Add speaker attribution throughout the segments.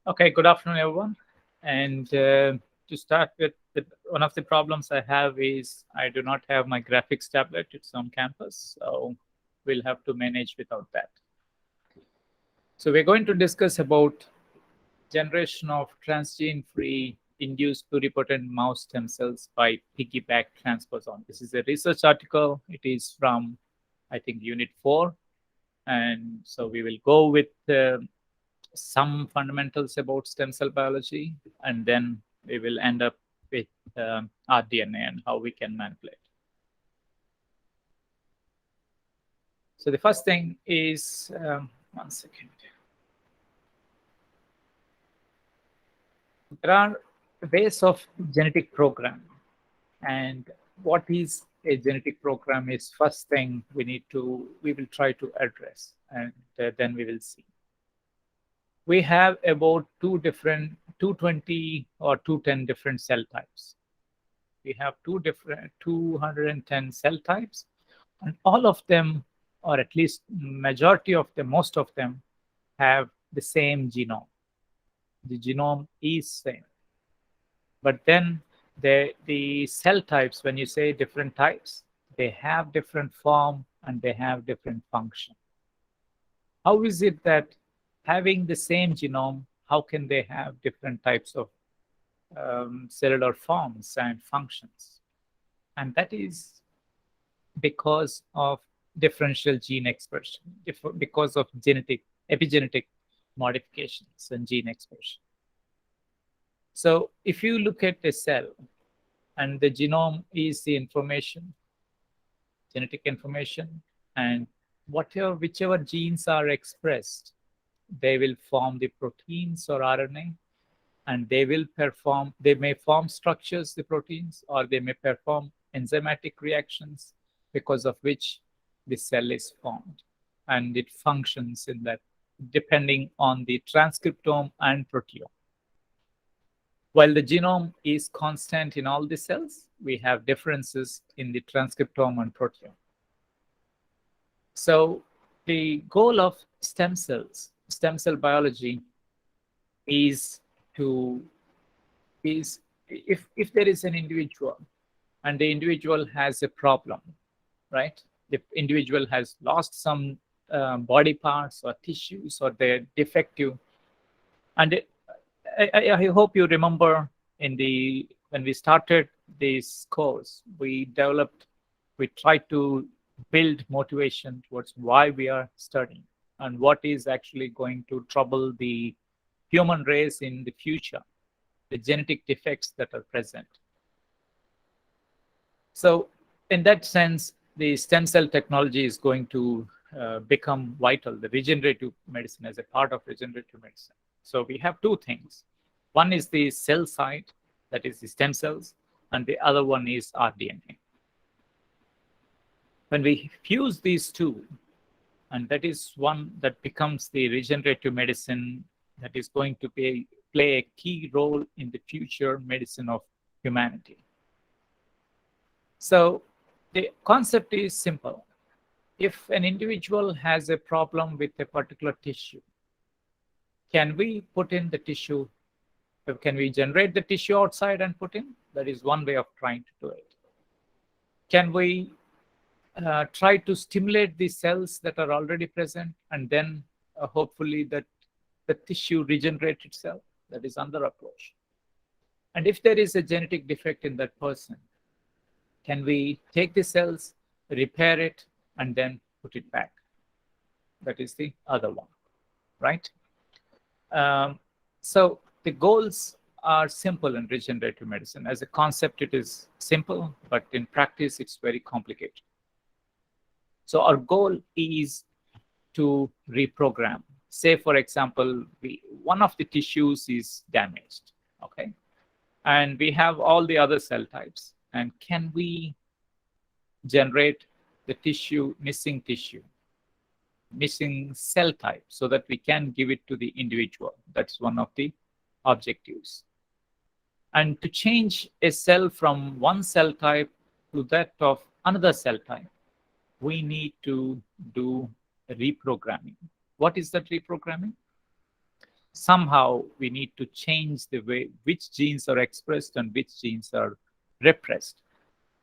Speaker 1: Okay, good afternoon, everyone. And to start with, one of the problems I have is I do not have my graphics tablet. It's on campus, so we'll have to manage without that. So we're going to discuss about generation of transgene-free induced pluripotent mouse stem cells by piggyback transposon. This is a research article. It is from, I think, Unit 4. And so we will go with some fundamentals about stem cell biology, and then we will end up with rDNA and how we can manipulate. So the first thing is, 1 second. There are ways of genetic program, and what is a genetic program is first thing we will try to address, and then we will see. We have about 220 or 210 different cell types. We have 210 cell types, and all of them, or at least majority of them, most of them, have the same genome. The genome is same. But then the cell types, when you say different types, they have different form and they have different function. How is it that having the same genome, how can they have different types of cellular forms and functions? And that is because of differential gene expression, because of epigenetic modifications and gene expression. So if you look at a cell and the genome is the information, genetic information, and whichever genes are expressed, they will form the proteins or RNA, and they may form structures, the proteins, or they may perform enzymatic reactions because of which the cell is formed. And it functions in that depending on the transcriptome and proteome. While the genome is constant in all the cells, we have differences in the transcriptome and proteome. So the goal of stem cells, stem cell biology, is if there is an individual and the individual has a problem, right? The individual has lost some body parts or tissues, or they're defective. And I hope you remember when we started this course, we tried to build motivation towards why we are studying and what is actually going to trouble the human race in the future, the genetic defects that are present. So in that sense, the stem cell technology is going to become vital, the regenerative medicine as a part of regenerative medicine. So we have two things. One is the cell side, that is the stem cells, and the other one is rDNA. When we fuse these two, and that is one that becomes the regenerative medicine that is going to play a key role in the future medicine of humanity. So the concept is simple. If an individual has a problem with a particular tissue, can we put in the tissue? Can we generate the tissue outside and put in? That is one way of trying to do it. Can we try to stimulate the cells that are already present, and then hopefully that the tissue regenerates itself? That is another approach. And if there is a genetic defect in that person, can we take the cells, repair it, and then put it back? That is the other one, right? So the goals are simple in regenerative medicine. As a concept, it is simple, but in practice, it's very complicated. So our goal is to reprogram. Say, for example, one of the tissues is damaged, okay? And we have all the other cell types. And can we generate the missing cell type, so that we can give it to the individual? That's one of the objectives. And to change a cell from one cell type to that of another cell type, we need to do reprogramming. What is that reprogramming? somehow we need to change the way which genes are expressed and which genes are repressed,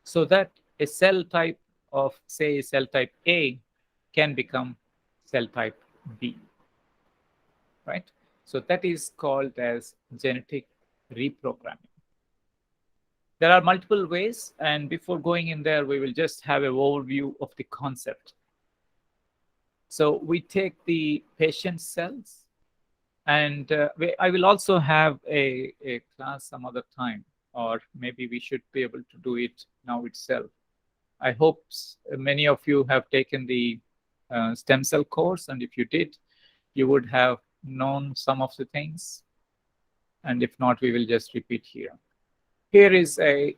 Speaker 1: so that a cell type of, say, cell type A can become cell type B, right? So that is called as genetic reprogramming. There are multiple ways, and before going in there, we will just have an overview of the concept. So we take the patient cells, and I will also have a class some other time, or maybe we should be able to do it now itself. I hope many of you have taken the stem cell course, and if you did, you would have known some of the things. And if not, we will just repeat here. Here is a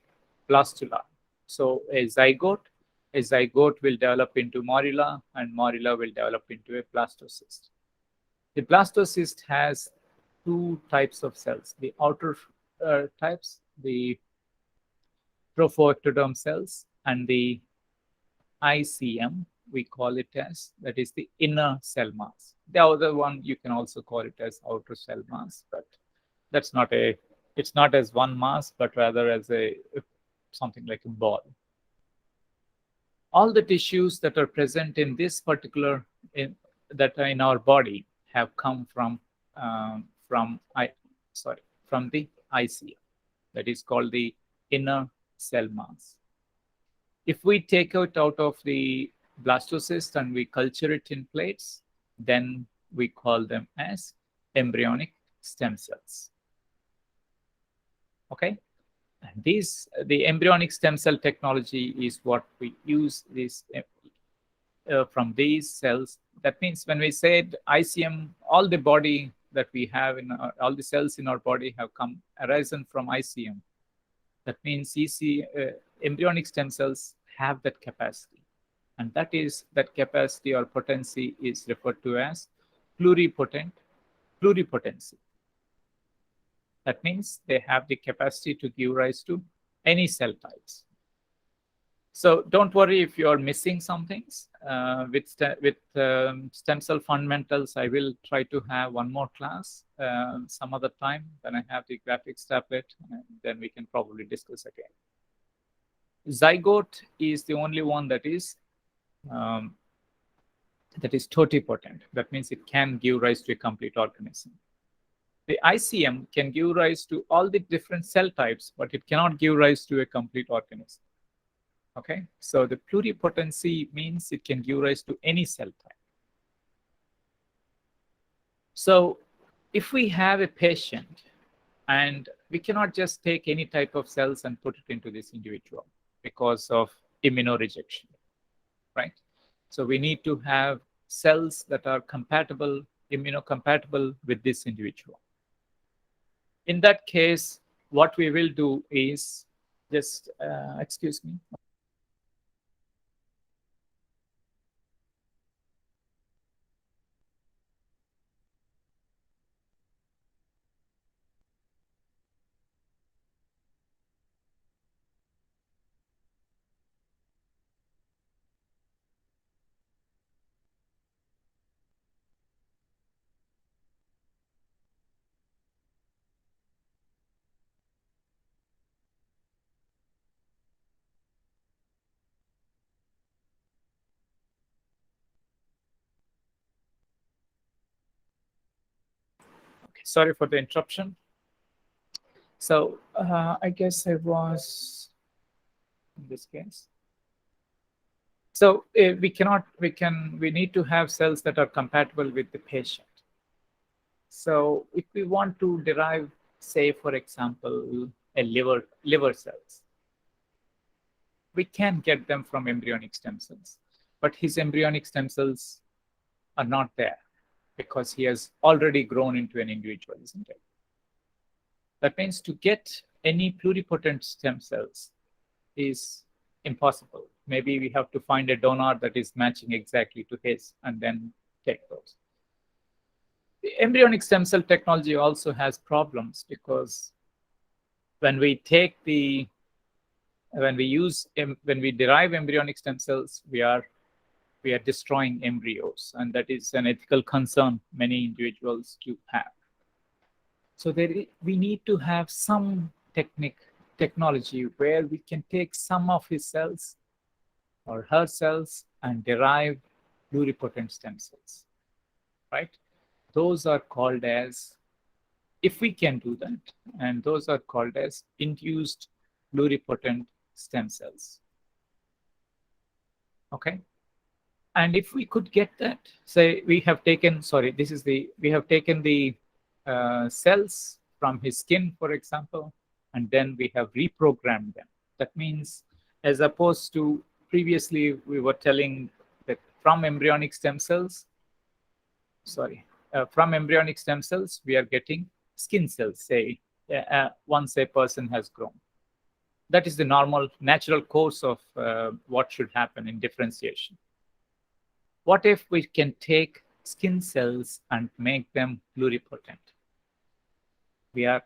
Speaker 1: blastula. So a zygote will develop into morula, and morula will develop into a blastocyst. The blastocyst has two types of cells: the outer types, the trophoectoderm cells, and the ICM, we call it as, that is the inner cell mass. The other one, you can also call it as outer cell mass, but that's not a, it's not as one mass, but rather as a something like a ball. All the tissues that are present in this particular, that are in our body have come from the ICM, that is called the inner cell mass. If we take it out of the blastocyst and we culture it in plates, then we call them as embryonic stem cells. Okay, and the embryonic stem cell technology is what we use this from these cells. That means when we said ICM, all the body that we have in all the cells in our body have arisen from ICM. That means embryonic stem cells have that capacity, and that capacity or potency is referred to as pluripotency. That means they have the capacity to give rise to any cell types. So don't worry if you're missing some things. With stem cell fundamentals, I will try to have one more class some other time when I have the graphics tablet, and then we can probably discuss again. Zygote is the only one that is totipotent. That means it can give rise to a complete organism. The ICM can give rise to all the different cell types, but it cannot give rise to a complete organism. Okay, so the pluripotency means it can give rise to any cell type. So if we have a patient, and we cannot just take any type of cells and put it into this individual because of immunorejection, right? So we need to have cells that are compatible, immunocompatible with this individual. In that case, what we will do is just, excuse me. Sorry for the interruption. So I guess I was in this case. So we need to have cells that are compatible with the patient. So if we want to derive, say, for example, a liver cells, we can get them from embryonic stem cells, but his embryonic stem cells are not there because he has already grown into an individual, isn't it? That means to get any pluripotent stem cells is impossible. Maybe we have to find a donor that is matching exactly to his and then take those. The embryonic stem cell technology also has problems because when we derive embryonic stem cells, we are destroying embryos, and that is an ethical concern many individuals do have. So we need to have some technology where we can take some of his cells or her cells and derive pluripotent stem cells, right? Those are called as, if we can do that, and those are called as induced pluripotent stem cells. Okay. And if we could get that, say we have taken, we have taken the cells from his skin, for example, and then we have reprogrammed them. That means, as opposed to previously, we were telling that from embryonic stem cells, we are getting skin cells, say, once a person has grown. That is the normal, natural course of what should happen in differentiation. What if we can take skin cells and make them pluripotent? We have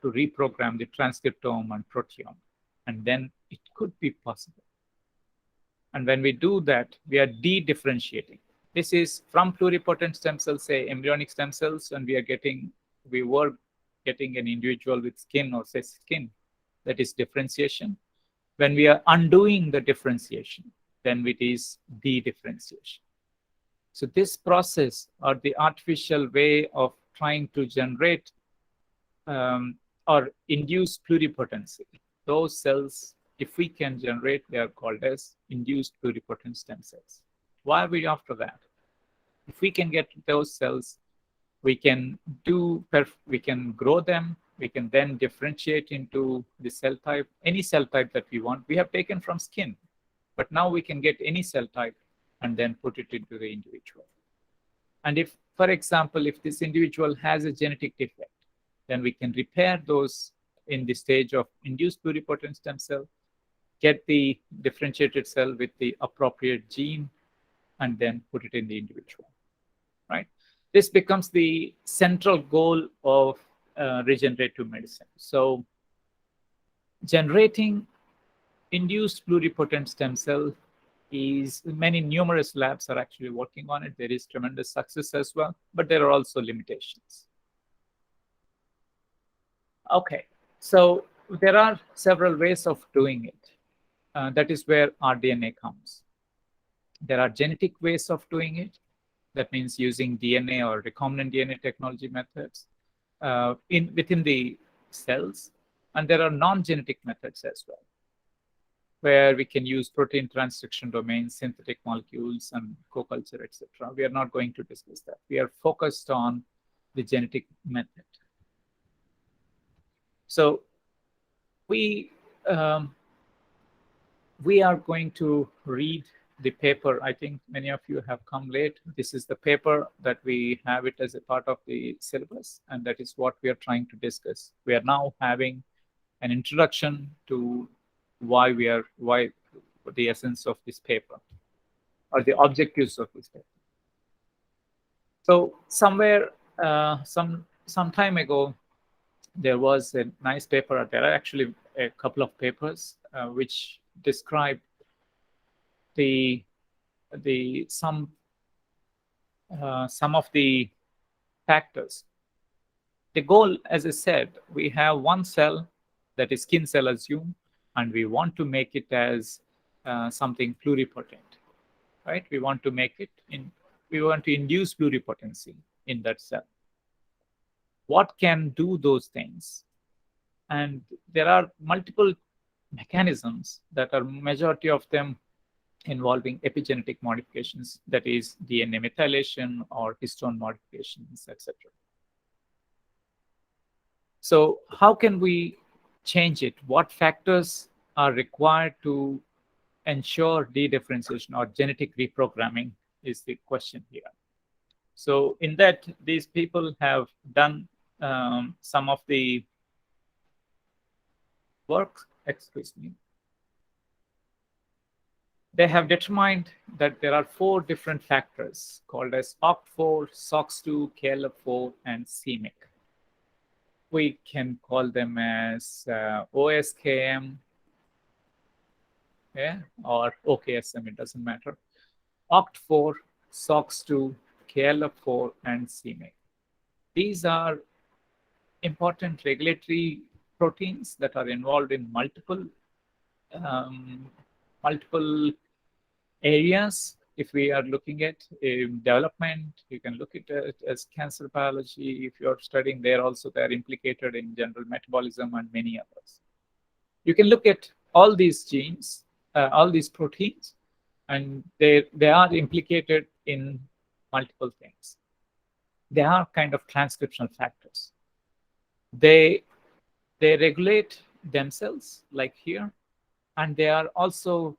Speaker 1: to reprogram the transcriptome and proteome, and then it could be possible. And when we do that, we are de-differentiating. This is from pluripotent stem cells, say embryonic stem cells, and we were getting an individual with skin, or say skin. That is differentiation. When we are undoing the differentiation, then it is de-differentiation. So this process, or the artificial way of trying to generate or induce pluripotency, those cells, if we can generate, they are called as induced pluripotent stem cells. Why are we after that? If we can get those cells, we can grow them. We can then differentiate into the cell type, any cell type that we want. We have taken from skin, but now we can get any cell type and then put it into the individual. And if, for example, if this individual has a genetic defect, then we can repair those in the stage of induced pluripotent stem cell, get the differentiated cell with the appropriate gene, and then put it in the individual, right? This becomes the central goal of regenerative medicine. So generating induced pluripotent stem cell is, numerous labs are actually working on it. There is tremendous success as well, but there are also limitations. Okay, so there are several ways of doing it. That is where rDNA comes. There are genetic ways of doing it. That means using DNA or recombinant DNA technology methods within the cells. And there are non-genetic methods as well, where we can use protein transcription domains, synthetic molecules, and co-culture, etc. We are not going to discuss that. We are focused on the genetic method. So we are going to read the paper. I think many of you have come late. This is the paper that we have it as a part of the syllabus, and that is what we are trying to discuss. We are now having an introduction to why the essence of this paper, or the objectives of this paper. So somewhere, some time ago, there was a nice paper. There are actually a couple of papers which describe some of the factors. The goal, as I said, we have one cell that is skin cell, assume, and we want to make it as something pluripotent, right? We want to induce pluripotency in that cell. What can do those things? And there are multiple mechanisms that are, majority of them involving epigenetic modifications, that is DNA methylation or histone modifications, etc. So how can we change it? What factors are required to ensure de-differentiation or genetic reprogramming is the question here. So in that, these people have done some of the work, They have determined that there are 4 different factors called as OCT4, SOX2, KLF4, and c-MYC. We can call them as OSKM, or OKSM, it doesn't matter. OCT4, SOX2, KLF4, and c-MYC. These are important regulatory proteins that are involved in multiple areas. If we are looking at development, you can look at it as cancer biology. If you're studying there, also they're implicated in general metabolism and many others. You can look at all these genes, all these proteins, and they are implicated in multiple things. They are kind of transcriptional factors. They regulate themselves, like here, and they are also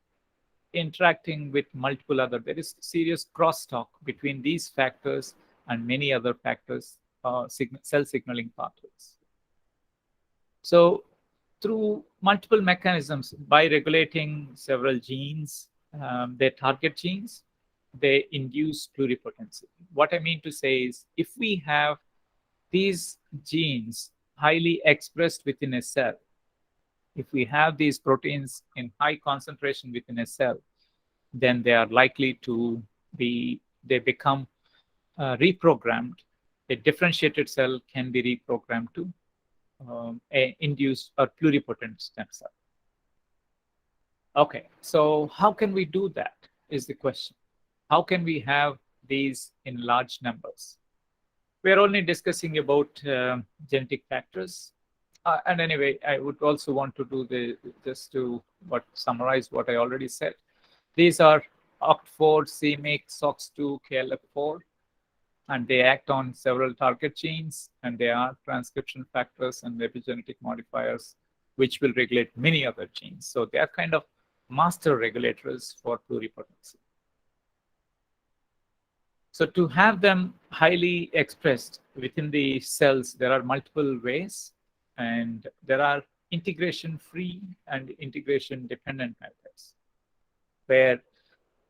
Speaker 1: interacting with multiple other. There is serious crosstalk between these factors and many other factors, cell signaling pathways. So through multiple mechanisms, by regulating several genes, their target genes, they induce pluripotency. What I mean to say is, if we have these genes highly expressed within a cell, if we have these proteins in high concentration within a cell, then they are likely to they become reprogrammed. A differentiated cell can be reprogrammed to induce a pluripotent stem cell. Okay, so how can we do that is the question. How can we have these in large numbers? We're only discussing about genetic factors. And anyway, I would also want to do just to summarize what I already said. These are OCT4, c-MYC, SOX2, KLF4, and they act on several target genes, and they are transcription factors and epigenetic modifiers, which will regulate many other genes. So they are kind of master regulators for pluripotency. So to have them highly expressed within the cells, there are multiple ways, and there are integration-free and integration-dependent methods, where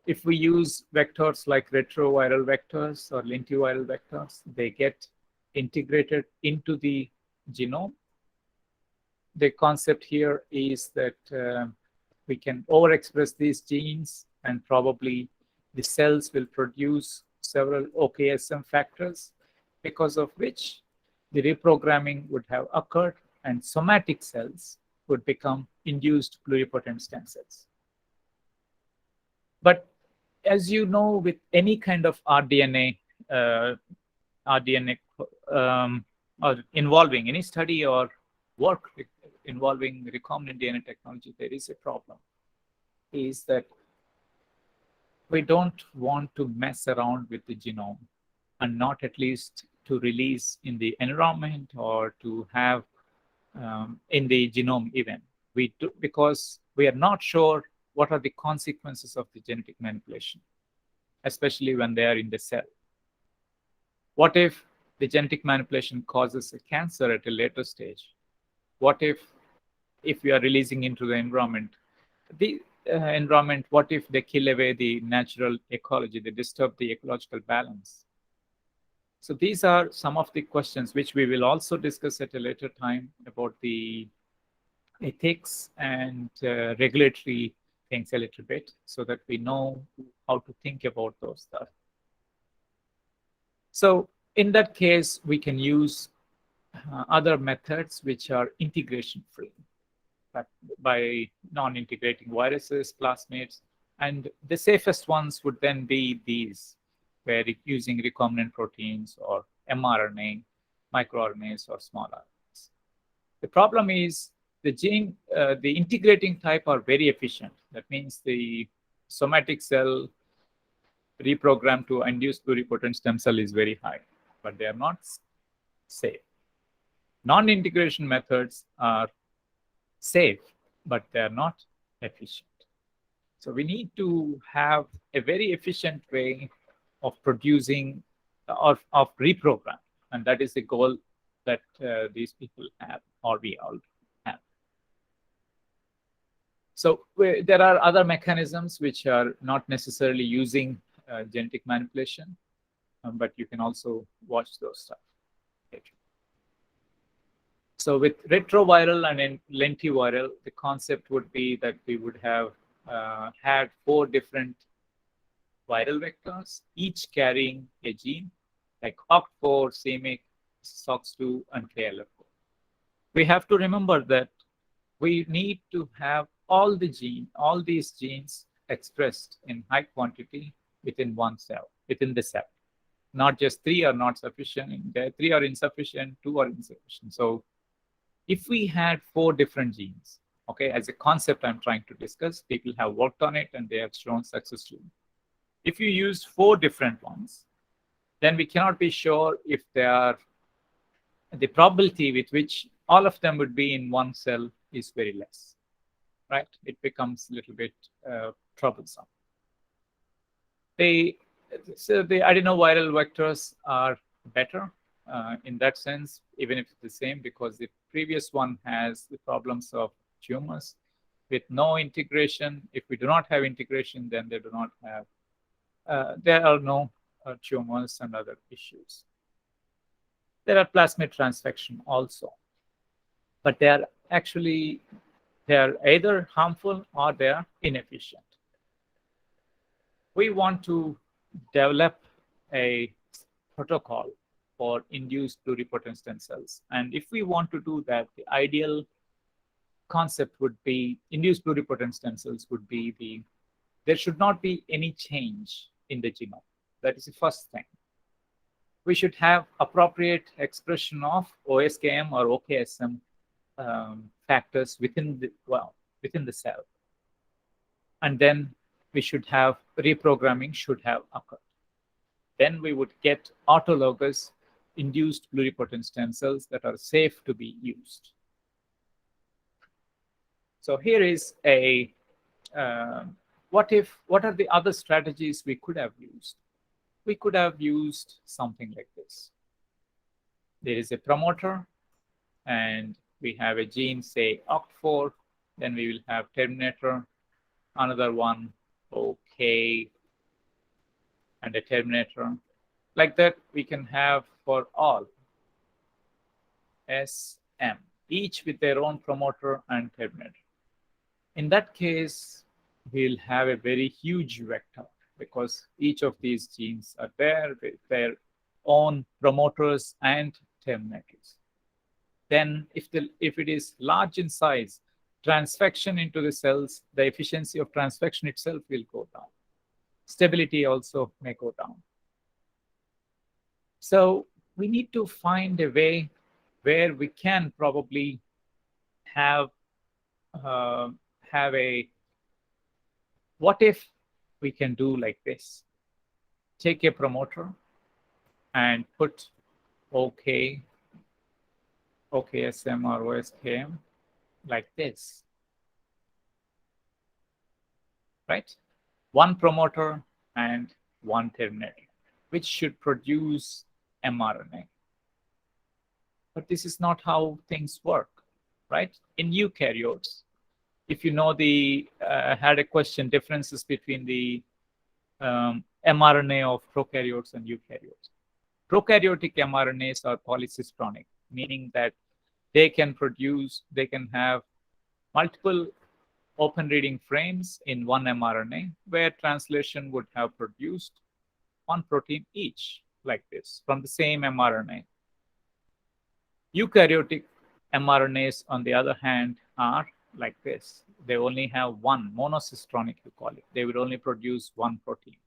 Speaker 1: if we use vectors like retroviral vectors or lentiviral vectors, they get integrated into the genome. The concept here is that we can overexpress these genes, and probably the cells will produce several OKSM factors, because of which the reprogramming would have occurred, and somatic cells would become induced pluripotent stem cells. But as you know, with any kind of rDNA or involving any study or work involving recombinant DNA technology, there is a problem, is that we don't want to mess around with the genome, and not at least to release in the environment or to have in the genome even. We do, because we are not sure what are the consequences of the genetic manipulation, especially when they are in the cell. What if the genetic manipulation causes a cancer at a later stage? What if we are releasing into the environment, what if they kill away the natural ecology, they disturb the ecological balance? So these are some of the questions which we will also discuss at a later time about the ethics and regulatory things a little bit, so that we know how to think about those stuff. So in that case, we can use other methods which are integration free, by non-integrating viruses, plasmids, and the safest ones would then be these, where using recombinant proteins or mRNA, microRNAs, or small RNAs. The problem is the integrating type are very efficient. That means the somatic cell reprogrammed to induce pluripotent stem cell is very high, but they are not safe. Non-integration methods are safe, but they are not efficient. So we need to have a very efficient way of producing or of reprogram, and that is the goal that these people have, or we all have. So there are other mechanisms which are not necessarily using genetic manipulation, but you can also watch those stuff later. So with retroviral and lentiviral, the concept would be that we would have had 4 different viral vectors, each carrying a gene like OCT4, c-MYC, SOX2, and KLF4. we have to remember that we need to have all these genes expressed in high quantity within one cell, within the cell. Not just 3 are not sufficient, 3 are insufficient, 2 are insufficient. So if we had 4 different genes, okay, as a concept I'm trying to discuss, people have worked on it and they have shown successfully. If you use 4 different ones, then we cannot be sure if they are, the probability with which all of them would be in one cell is very less, right? It becomes a little bit troublesome. So the adenoviral vectors are better in that sense, even if it's the same, because the previous one has the problems of tumors with no integration. If we do not have integration, then they do not have, there are no tumors and other issues. There are plasmid transfection also, but they are either harmful or they are inefficient. We want to develop a protocol for induced pluripotent stem cells. And if we want to do that, the ideal concept would be induced pluripotent stem cells would be there should not be any change in the genome. That is the first thing. We should have appropriate expression of OSKM or OKSM factors within the cell. And then we should have reprogramming should have occurred. Then we would get autologous induced pluripotent stem cells that are safe to be used. So here is a, what are the other strategies we could have used? We could have used something like this. There is a promoter, and we have a gene, say OCT4, then we will have terminator, another one, OK, and a terminator. Like that, we can have for all SM, each with their own promoter and terminator. In that case, we'll have a very huge vector because each of these genes are there with their own promoters and terminators. Then if it is large in size, transfection into the cells, the efficiency of transfection itself will go down. Stability also may go down. So we need to find a way where we can probably have what if we can do like this? Take a promoter and put OK, OKSM or OSKM like this, right? One promoter and one terminator, which should produce mRNA. But this is not how things work, right? In eukaryotes, if you know had a question, differences between the mRNA of prokaryotes and eukaryotes. Prokaryotic mRNAs are polycistronic, meaning that they can have multiple open reading frames in one mRNA, where translation would have produced one protein each, like this, from the same mRNA. Eukaryotic mRNAs, on the other hand, are like this. They only have one, monocistronic, you call it. They will only produce one protein.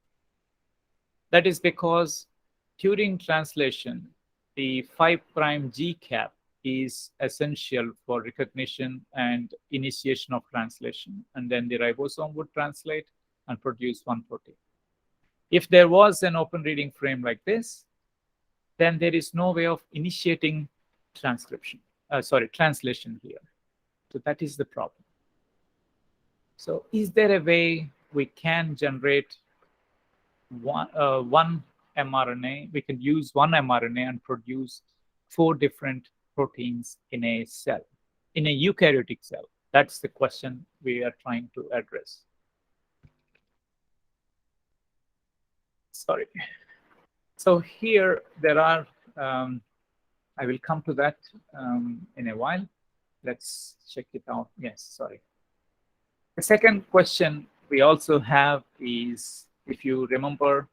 Speaker 1: That is because during translation, the 5' G cap is essential for recognition and initiation of translation. And then the ribosome would translate and produce one protein. If there was an open reading frame like this, then there is no way of initiating translation here. So that is the problem. So is there a way we can generate one mRNA? We can use one mRNA and produce 4 different proteins in a cell, in a eukaryotic cell. That's the question we are trying to address. Sorry. So here there are, I will come to that in a while. Let's check it out. Yes, sorry. The second question we also have is, if you remember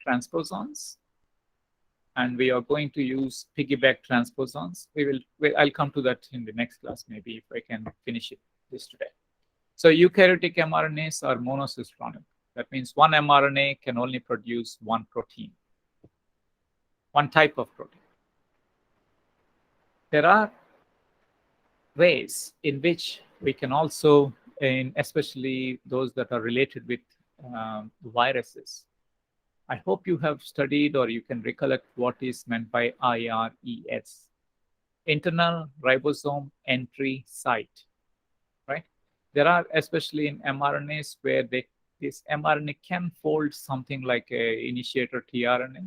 Speaker 1: transposons, and we are going to use piggyback transposons. I'll come to that in the next class, maybe if I can finish this today. So eukaryotic mRNAs are monocistronic. That means one mRNA can only produce one protein, one type of protein. There are ways in which we can also, especially those that are related with viruses. I hope you have studied or you can recollect what is meant by IRES, internal ribosome entry site, right? There are, especially in mRNAs, where this mRNA can fold something like a initiator tRNA,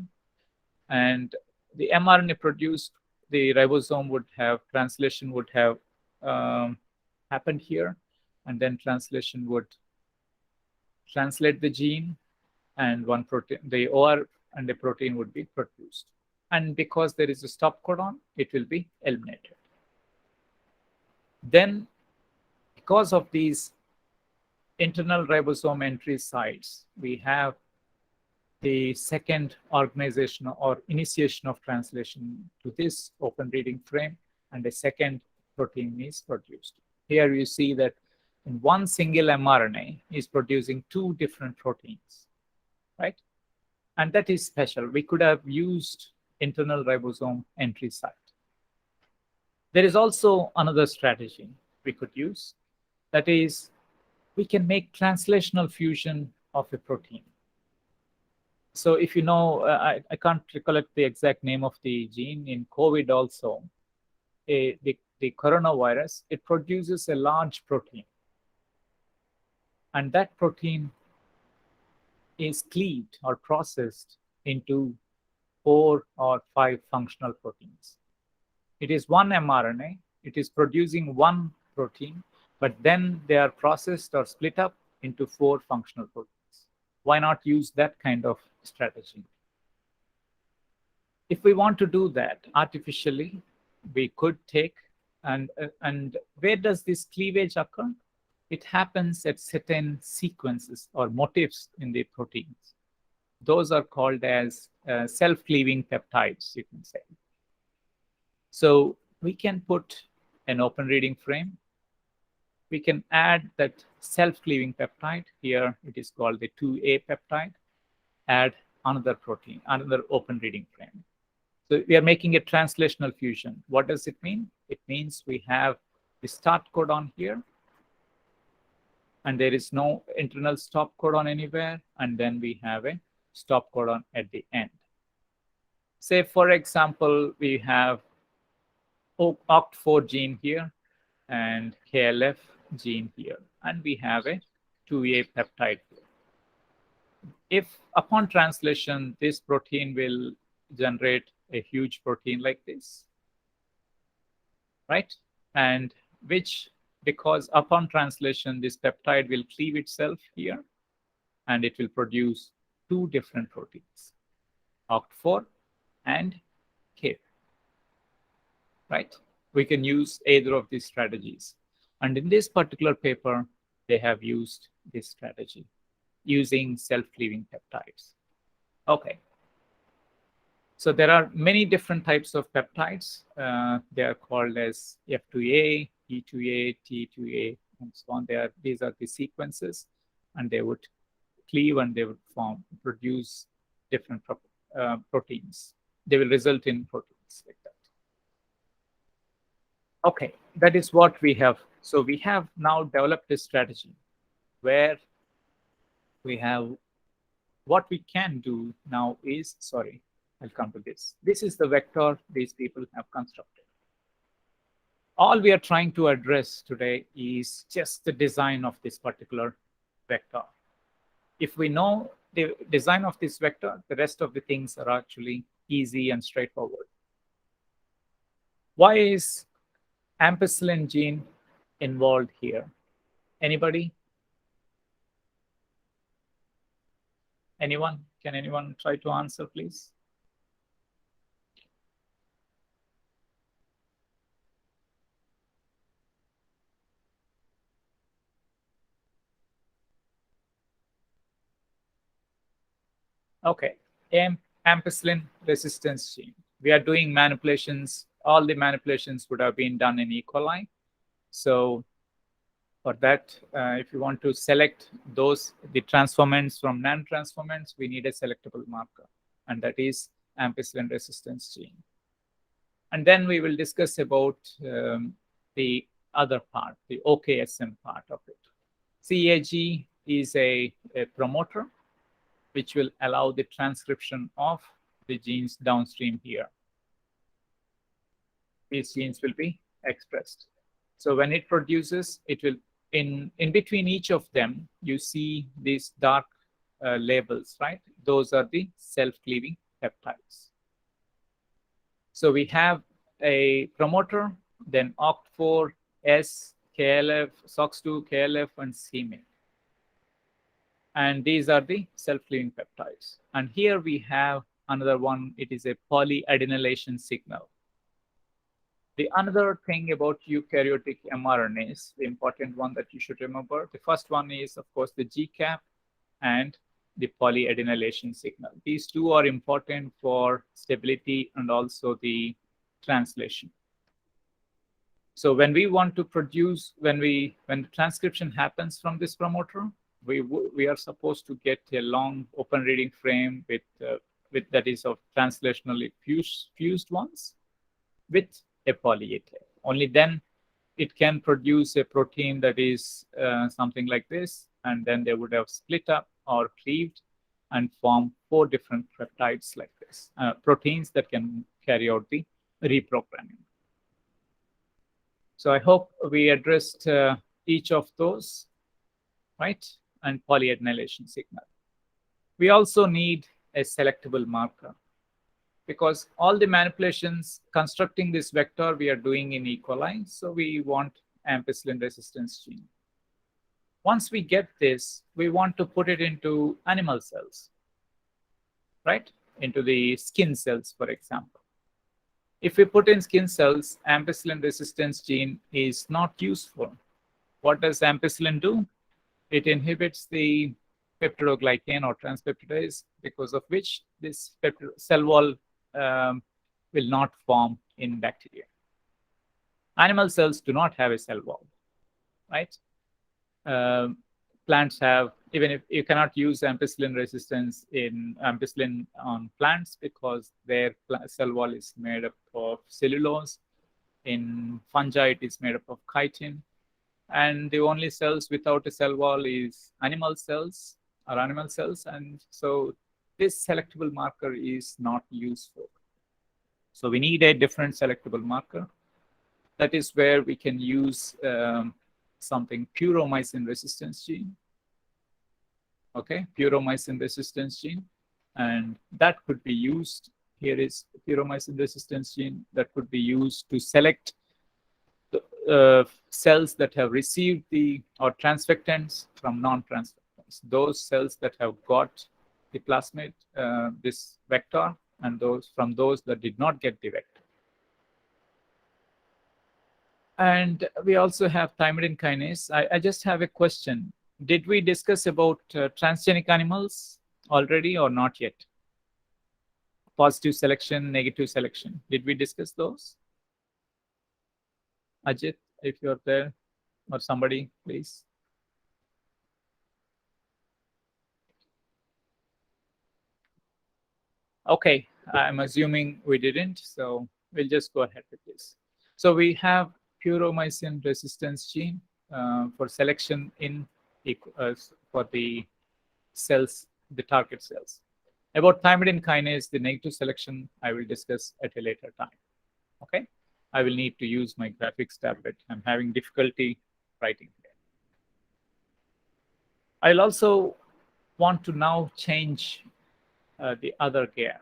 Speaker 1: and the mRNA produced, the ribosome would have, translation would have happened here, and then translation would translate the gene, and one protein, the OR and the protein would be produced. And because there is a stop codon, it will be eliminated. Then, because of these internal ribosome entry sites, we have the second organization or initiation of translation to this open reading frame, and a second protein is produced. Here you see that in one single mRNA is producing two different proteins, right? And that is special. We could have used internal ribosome entry site. There is also another strategy we could use. That is, we can make translational fusion of a protein. So if you know, I can't recollect the exact name of the gene in COVID also, the coronavirus, it produces a large protein. And that protein is cleaved or processed into 4 or 5 functional proteins. It is one mRNA, it is producing one protein, but then they are processed or split up into 4 functional proteins. Why not use that kind of strategy? If we want to do that artificially, we could take, and where does this cleavage occur? It happens at certain sequences or motifs in the proteins. Those are called as self-cleaving peptides, you can say. So we can put an open reading frame. We can add that self-cleaving peptide. Here it is called the 2A peptide. Add another protein, another open reading frame. So we are making a translational fusion. What does it mean? It means we have the start codon here, and there is no internal stop codon anywhere, and then we have a stop codon at the end. Say, for example, we have OCT4 gene here and KLF gene here, and we have a 2A peptide here. If upon translation, this protein will generate a huge protein like this, right? And which, because upon translation, this peptide will cleave itself here, and it will produce 2 different proteins, OCT4 and K, right? We can use either of these strategies. And in this particular paper, they have used this strategy using self-cleaving peptides. Okay. So there are many different types of peptides. They are called as F2A, E2A, T2A, and so on. These are the sequences, and they would cleave and they would produce different proteins. They will result in proteins like that. Okay, that is what we have. So we have now developed this strategy where we have, what we can do now is, sorry, I'll come to this. This is the vector these people have constructed. All we are trying to address today is just the design of this particular vector. If we know the design of this vector, the rest of the things are actually easy and straightforward. Why is ampicillin gene involved here? Anybody? Anyone? Can anyone try to answer, please? Okay. ampicillin resistance gene. We are doing manipulations. All the manipulations would have been done in E. coli. So for that, if you want to select the transformants from non-transformants, we need a selectable marker, and that is ampicillin resistance gene. And then we will discuss about the other part, the OKSM part of it. CAG is a promoter which will allow the transcription of the genes downstream here. These genes will be expressed. So when it produces, it will, in between each of them, you see these dark labels, right? Those are the self-cleaving peptides. So we have a promoter, then OCT4, S, KLF, SOX2, KLF, and CMYC. And these are the self-cleaving peptides. And here we have another one. It is a polyadenylation signal. The another thing about eukaryotic mRNAs, the important one that you should remember, the first one is, of course, the GCAP and the polyadenylation signal. These two are important for stability and also the translation. So when we want to produce, when the transcription happens from this promoter, we are supposed to get a long open reading frame with that is of translationally fused ones with a poly A tail. Only then it can produce a protein that is something like this, and then they would have split up or cleaved and form 4 different peptides like this, proteins that can carry out the reprogramming. So I hope we addressed each of those, right? And polyadenylation signal. We also need a selectable marker, because all the manipulations constructing this vector we are doing in E. coli. So we want ampicillin resistance gene. Once we get this, we want to put it into animal cells, right? Into the skin cells, for example. If we put in skin cells, ampicillin resistance gene is not useful. What does ampicillin do? It inhibits the peptidoglycan or transpeptidase, because of which this cell wall will not form in bacteria. Animal cells do not have a cell wall, right? Plants have, even if you cannot use ampicillin resistance in ampicillin on plants because their cell wall is made up of cellulose. In fungi, it is made up of chitin. And the only cells without a cell wall is animal cells. And so this selectable marker is not useful. So we need a different selectable marker. That is where we can use something, puromycin resistance gene. Okay, puromycin resistance gene. And that could be used. Here is puromycin resistance gene that could be used to select cells that have received or transfectants from non-transfectants. Those cells that have got the plasmid, this vector, and those that did not get the vector. And we also have thymidine kinase. I just have a question. Did we discuss about transgenic animals already or not yet? Positive selection, negative selection. Did we discuss those? Ajit, if you're there, or somebody, please. Okay, I'm assuming we didn't, so we'll just go ahead with this. So we have puromycin resistance gene for selection for the cells, the target cells. About thymidine kinase, the negative selection, I will discuss at a later time. Okay, I will need to use my graphics tablet. I'm having difficulty writing here. I'll also want to now change the other gear.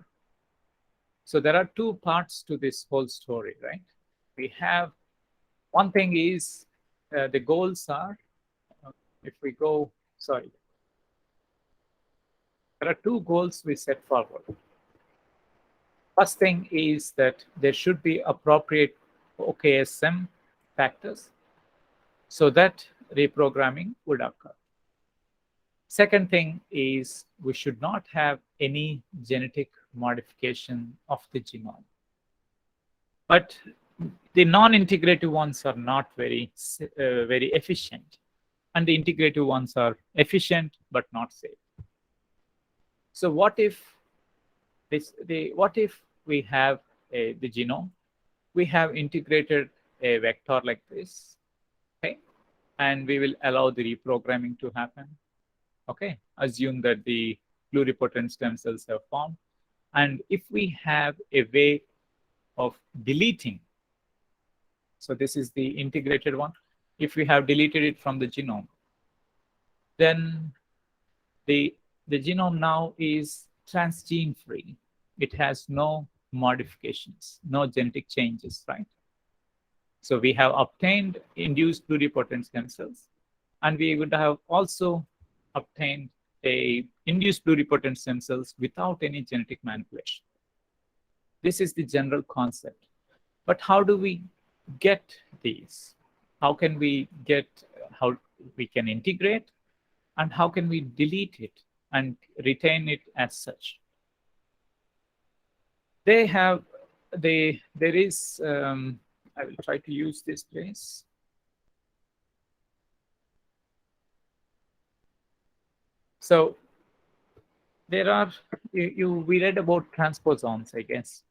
Speaker 1: So there are 2 parts to this whole story, right? We have, one thing is the goals are, if we go, sorry. There are 2 goals we set forward. First thing is that there should be appropriate OKSM factors so that reprogramming would occur. Second thing is we should not have any genetic modification of the genome. But the non-integrative ones are not very efficient, and the integrative ones are efficient but not safe. So what if we have the genome, we have integrated a vector like this, okay, and we will allow the reprogramming to happen. Okay, assume that the pluripotent stem cells have formed, and if we have a way of deleting, so this is the integrated one, if we have deleted it from the genome, then the genome now is transgene free. It has no modifications, no genetic changes, right? So we have obtained induced pluripotent stem cells, and we would have also obtained a induced pluripotent stem cells without any genetic manipulation. This is the general concept. But how do we get these? How can we get, how we can integrate, and how can we delete it and retain it as such? There is, I will try to use this place. So there are, we read about transposons, I guess.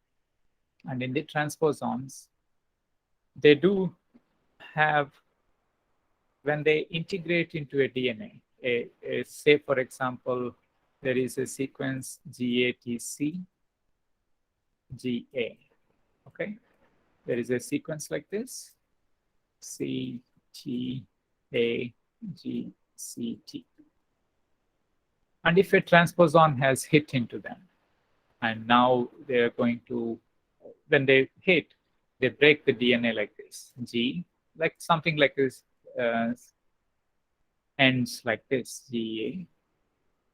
Speaker 1: And in the transposons, they do have, when they integrate into a DNA, say, for example, there is a sequence GATC, GA, okay? There is a sequence like this, C, T, A, G, C, T. And if a transposon has hit into them, and now they're going to, when they hit, they break the DNA like this, G, like something like this, ends like this, GA,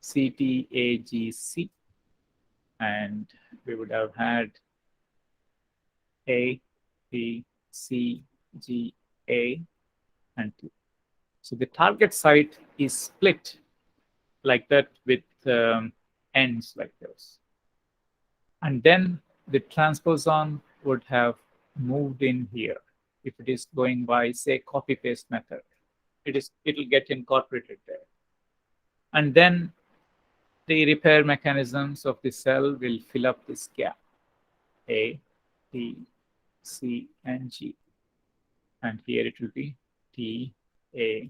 Speaker 1: CT, A, G, C. And we would have had A, B, C, G, A, and T. So the target site is split like that with ends like this. And then the transposon would have moved in here. If it is going by, say, copy-paste method, it'll get incorporated there. And then the repair mechanisms of the cell will fill up this gap, A, T, C, and G. And here it will be T, A,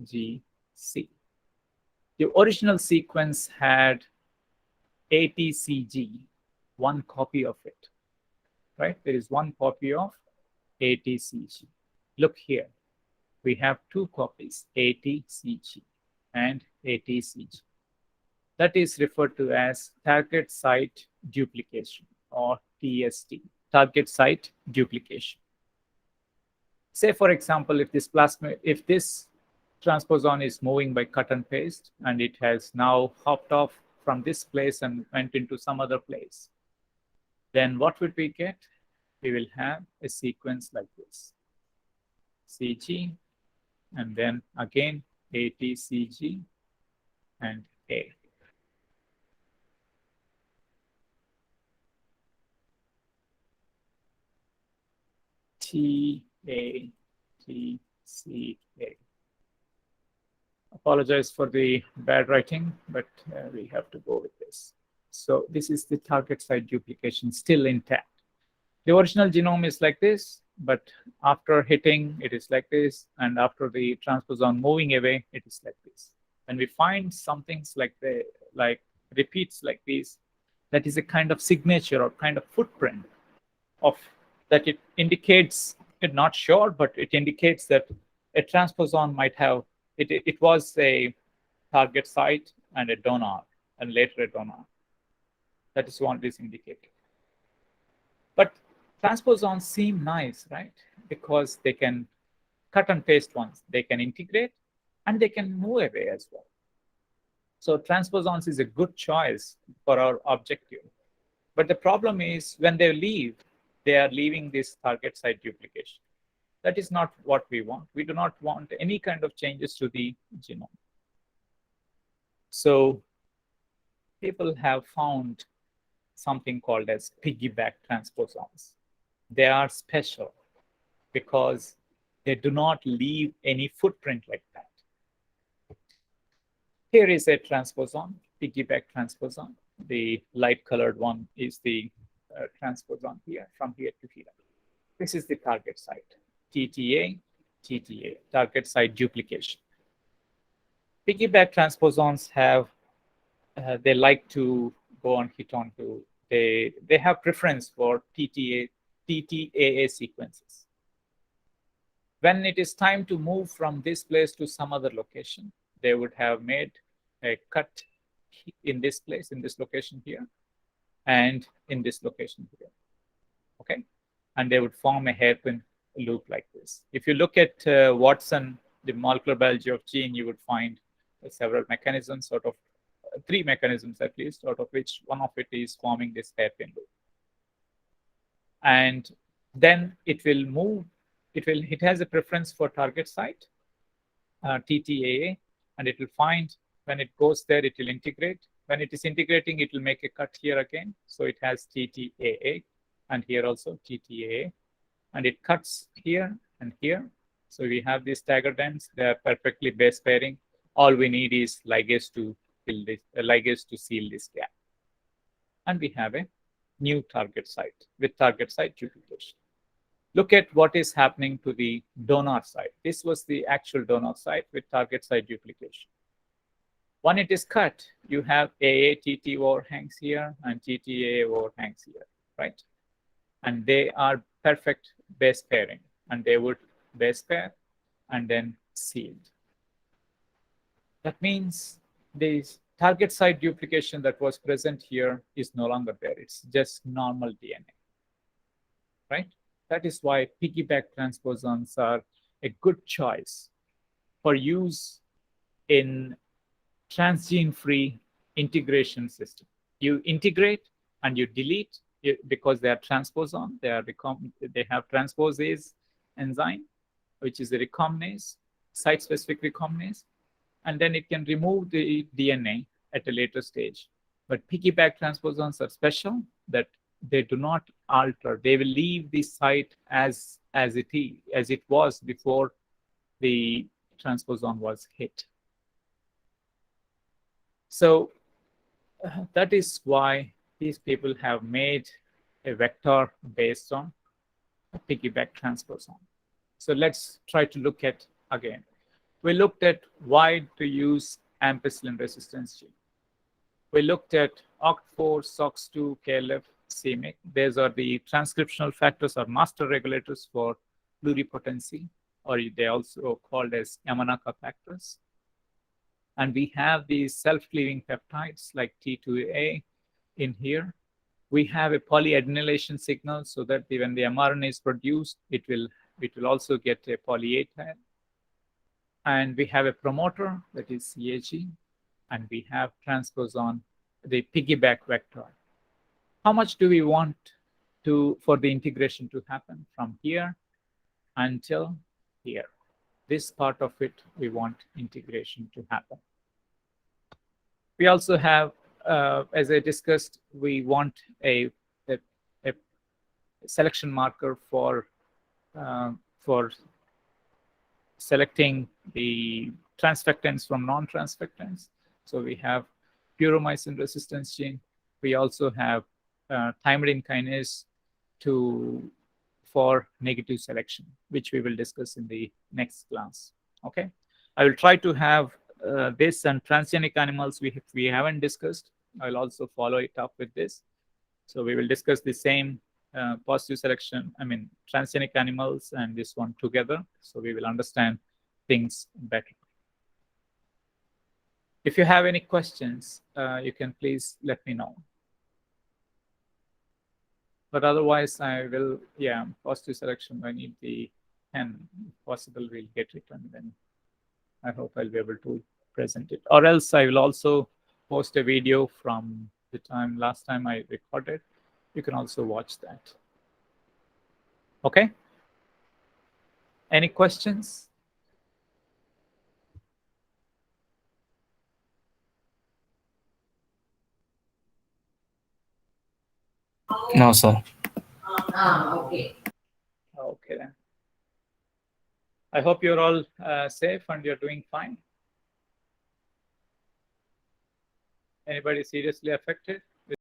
Speaker 1: G, C. The original sequence had ATCG, one copy of it, right? There is one copy of ATCG. Look here, we have two copies, ATCG and ATCG. That is referred to as target site duplication, or TSD, target site duplication. Say, for example, if this transposon is moving by cut and paste, and it has now hopped off from this place and went into some other place, then what would we get? We will have a sequence like this, CG, and then again ATCG and A. T, A, T, C, A. Apologize for the bad writing, but we have to go with this. So this is the target site duplication still intact. The original genome is like this, but after hitting, it is like this, and after the transposon moving away, it is like this. When we find some things like repeats like these, that is a kind of signature or kind of footprint of that. It indicates, it's not sure, but it indicates that a transposon might have, it was a target site and a donor, and later a donor. That is what is indicated. But transposons seem nice, right? Because they can cut and paste once, they can integrate, and they can move away as well. So transposons is a good choice for our objective. But the problem is when they leave, they are leaving this target site duplication. That is not what we want. We do not want any kind of changes to the genome. So people have found something called as piggyback transposons. They are special because they do not leave any footprint like that. Here is a transposon, piggyback transposon. The light colored one is the transposon here, from here to here. This is the target site, TTA, TTA, target site duplication. Piggyback transposons have, they like to go on hit onto, they have preference for TTAA sequences. When it is time to move from this place to some other location, they would have made a cut in this place, in this location here, and in this location here. Okay, and they would form a hairpin loop like this. If you look at Watson, the molecular biology of gene, you would find several mechanisms, sort of 3 mechanisms at least, out of which one of it is forming this hairpin loop. And then it will move, it has a preference for target site, TTAA, and it will find, when it goes there, it will integrate. When it is integrating, it will make a cut here again. So it has TTAA, and here also TTAA, and it cuts here and here. So we have these staggered ends. They are perfectly base pairing. All we need is ligase to fill this, ligase to seal this gap. And we have a new target site with target site duplication. Look at what is happening to the donor site. This was the actual donor site with target site duplication. When it is cut, you have AATT overhangs here and TTA overhangs here, right? And they are perfect base pairing, and they would base pair and then sealed. That means the target site duplication that was present here is no longer there. It's just normal DNA, right? That is why piggyback transposons are a good choice for use in transgene-free integration system. You integrate and you delete because they are transposon. They have transposase enzyme, which is a recombinase, site-specific recombinase, and then it can remove the DNA at a later stage. But piggyback transposons are special that they do not alter. They will leave the site as it was before the transposon was hit. So that is why these people have made a vector based on a piggyback transposon. So let's try to look at again. We looked at why to use ampicillin resistance gene. We looked at OCT4, SOX2, KLF, c-MYC. These are the transcriptional factors or master regulators for pluripotency, or they also called as Yamanaka factors. And we have these self-cleaving peptides like T2A in here. We have a polyadenylation signal so that when the mRNA is produced, it will also get a poly-A tail. And we have a promoter that is CAG, and we have transposon, the piggyback vector. How much do we want for the integration to happen from here until here? This part of it, we want integration to happen. We also have, as I discussed, we want a selection marker for selecting the transfectants from non-transfectants. So we have puromycin resistance gene. We also have thymidine kinase for negative selection, which we will discuss in the next class. Okay, I will try to have this and transgenic animals we haven't discussed. I'll also follow it up with this. So we will discuss the same positive selection, transgenic animals and this one together. So we will understand things better. If you have any questions, you can please let me know. But otherwise, I will, positive selection, I need the pen. If possible, we'll get it, and then I hope I'll be able to present it. Or else I will also post a video from the last time I recorded. You can also watch that. Okay? Any questions?
Speaker 2: No, sir.
Speaker 3: Okay.
Speaker 1: Okay then. I hope you're all safe and you're doing fine. Anybody seriously affected?